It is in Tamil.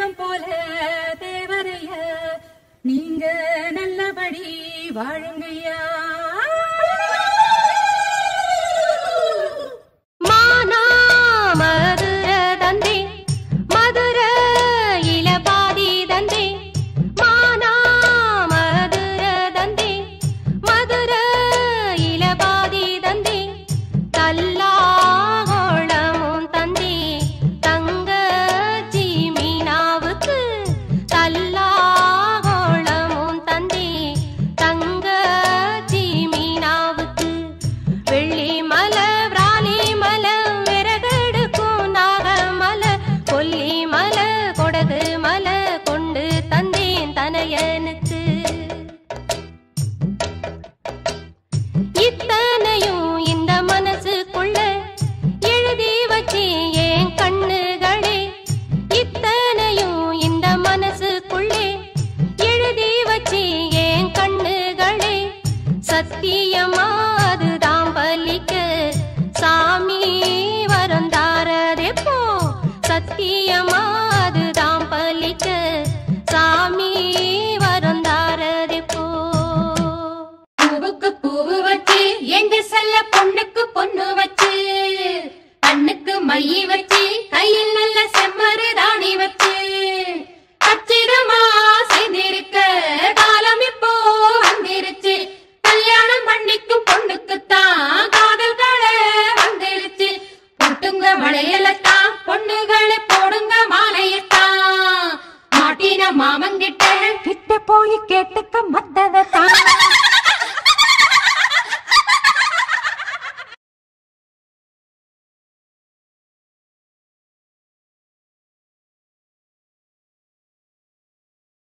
தெய்வம் போல தேவரைய நீங்க நல்லபடி வாழுங்கய்யா. மைய வச்சு கையில் நல்ல செம்மறு தாணி வச்சு கச்சிதமா செய்திருக்க காலம் இப்போ வந்திருச்சு. கல்யாணம் பண்ணிக்கும் பொண்ணுக்குத்தான் காதல் கால வந்துருச்சு. பொட்டுங்க வளையலத்தான் பொண்ணுகளை போடுங்க மாலையத்தான் மாட்டின மாமங்கிட்ட கிட்ட போய் கேட்டுக்க மத்ததான்.